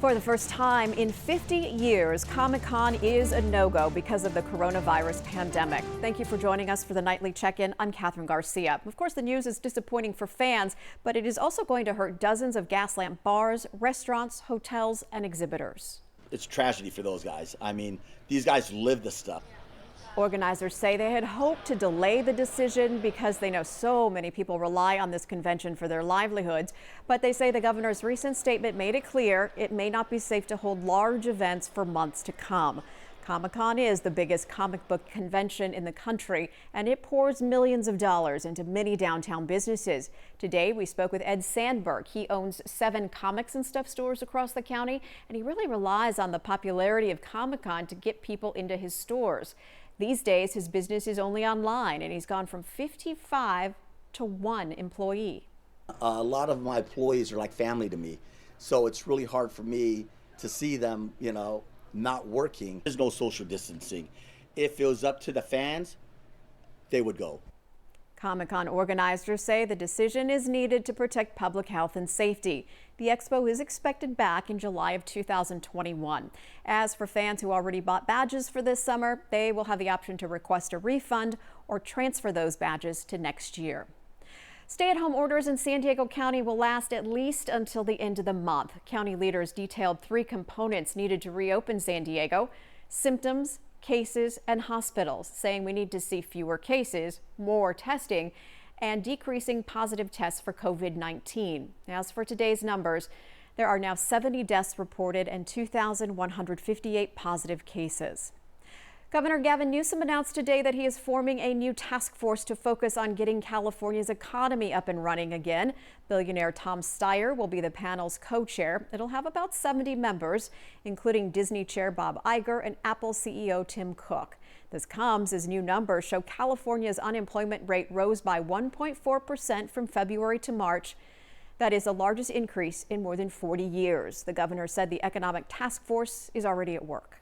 For the first time in 50 years, Comic-Con is a no-go because of the coronavirus pandemic. Thank you for joining us for the Nightly Check-In. I'm Catherine Garcia. Of course, the news is disappointing for fans, but it is also going to hurt dozens of Gaslamp bars, restaurants, hotels, and exhibitors. It's tragedy for those guys. I mean, these guys live this stuff. Organizers say they had hoped to delay the decision because they know so many people rely on this convention for their livelihoods. But they say the governor's recent statement made it clear it may not be safe to hold large events for months to come. Comic-Con is the biggest comic book convention in the country, and it pours millions of dollars into many downtown businesses. Today, we spoke with Ed Sandberg. He owns 7 comics and stuff stores across the county, and he really relies on the popularity of Comic-Con to get people into his stores. These days, his business is only online, and he's gone from 55 to 1 employee. A lot of my employees are like family to me, so it's really hard for me to see them, not working. There's no social distancing. If it was up to the fans, they would go. Comic-Con organizers say the decision is needed to protect public health and safety. The expo is expected back in July of 2021. As for fans who already bought badges for this summer, they will have the option to request a refund or transfer those badges to next year. Stay-at-home orders in San Diego County will last at least until the end of the month. County leaders detailed 3 components needed to reopen San Diego: symptoms, cases, and hospitals, saying we need to see fewer cases, more testing, and decreasing positive tests for COVID-19. As for today's numbers, there are now 70 deaths reported and 2,158 positive cases. Governor Gavin Newsom announced today that he is forming a new task force to focus on getting California's economy up and running again. Billionaire Tom Steyer will be the panel's co-chair. It'll have about 70 members, including Disney chair Bob Iger and Apple CEO Tim Cook. This comes as new numbers show California's unemployment rate rose by 1.4% from February to March. That is the largest increase in more than 40 years. The governor said the economic task force is already at work.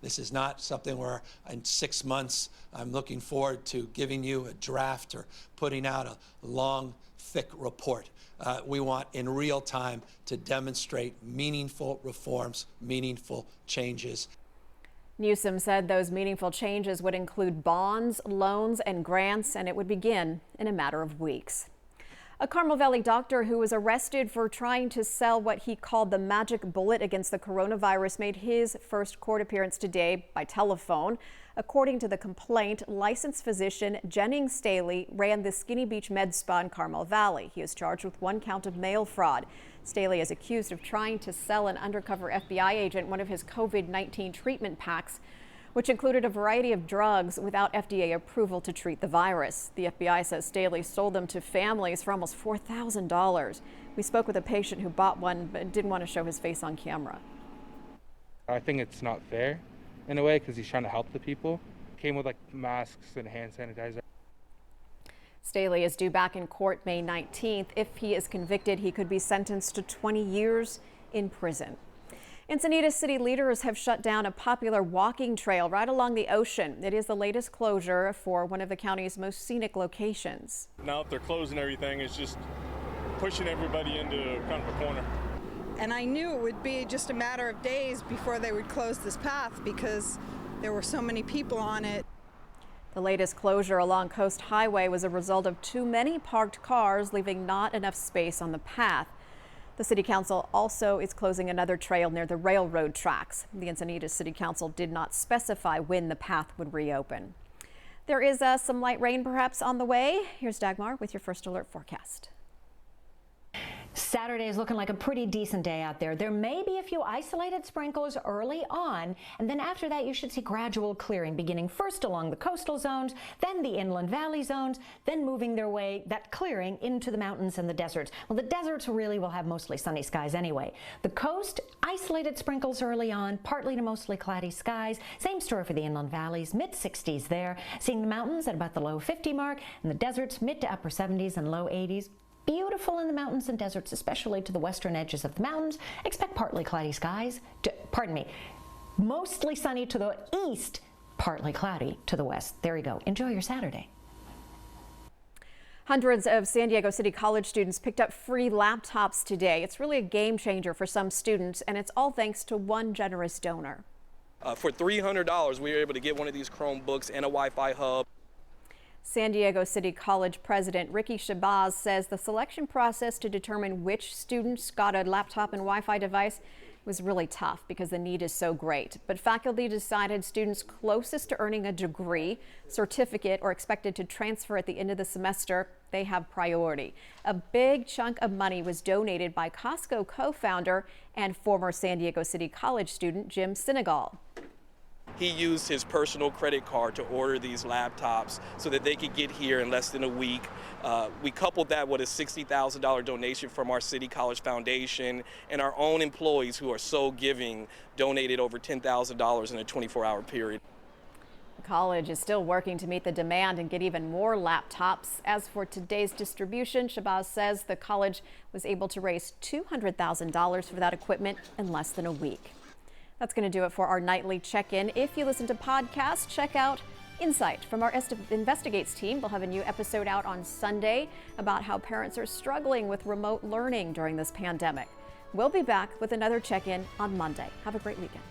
This is not something where in 6 months I'm looking forward to giving you a draft or putting out a long, thick report. We want in real time to demonstrate meaningful reforms, meaningful changes. Newsom said those meaningful changes would include bonds, loans, and grants, and it would begin in a matter of weeks. A Carmel Valley doctor who was arrested for trying to sell what he called the magic bullet against the coronavirus made his first court appearance today by telephone. According to the complaint, licensed physician Jennings Staley ran the Skinny Beach Med Spa in Carmel Valley. He is charged with 1 count of mail fraud. Staley is accused of trying to sell an undercover FBI agent one of his COVID-19 treatment packs, which included a variety of drugs without FDA approval to treat the virus. The FBI says Staley sold them to families for almost $4,000. We spoke with a patient who bought one but didn't want to show his face on camera. I think it's not fair in a way because he's trying to help the people. Came with masks and hand sanitizer. Staley is due back in court May 19th. If he is convicted, he could be sentenced to 20 years in prison. Encinitas city leaders have shut down a popular walking trail right along the ocean. It is the latest closure for one of the county's most scenic locations. Now that they're closing everything, it's just pushing everybody into kind of a corner. And I knew it would be just a matter of days before they would close this path because there were so many people on it. The latest closure along Coast Highway was a result of too many parked cars, leaving not enough space on the path. The City Council also is closing another trail near the railroad tracks. The Encinitas City Council did not specify when the path would reopen. There is some light rain perhaps on the way. Here's Dagmar with your first alert forecast. Saturday is looking like a pretty decent day out there. There may be a few isolated sprinkles early on, and then after that you should see gradual clearing, beginning first along the coastal zones, then the inland valley zones, then moving their way, that clearing, into the mountains and the deserts. Well, the deserts really will have mostly sunny skies anyway. The coast, isolated sprinkles early on, partly to mostly cloudy skies. Same story for the inland valleys, mid-60s there. Seeing the mountains at about the low 50 mark, and the deserts mid to upper 70s and low 80s. Beautiful in the mountains and deserts, especially to the western edges of the mountains. Expect partly cloudy skies, mostly sunny to the east, partly cloudy to the west. There you go. Enjoy your Saturday. Hundreds of San Diego City College students picked up free laptops today. It's really a game changer for some students, and it's all thanks to one generous donor. For $300, we were able to get one of these Chromebooks and a Wi-Fi hub. San Diego City College President Ricky Shabazz says the selection process to determine which students got a laptop and Wi-Fi device was really tough because the need is so great. But faculty decided students closest to earning a degree, certificate, or expected to transfer at the end of the semester, they have priority. A big chunk of money was donated by Costco co-founder and former San Diego City College student Jim Senegal. He used his personal credit card to order these laptops so that they could get here in less than a week. We coupled that with a $60,000 donation from our City College Foundation, and our own employees, who are so giving, donated over $10,000 in a 24-hour period. The college is still working to meet the demand and get even more laptops. As for today's distribution, Shabazz says the college was able to raise $200,000 for that equipment in less than a week. That's going to do it for our nightly check-in. If you listen to podcasts, check out Insight from our Investigates team. We'll have a new episode out on Sunday about how parents are struggling with remote learning during this pandemic. We'll be back with another check-in on Monday. Have a great weekend.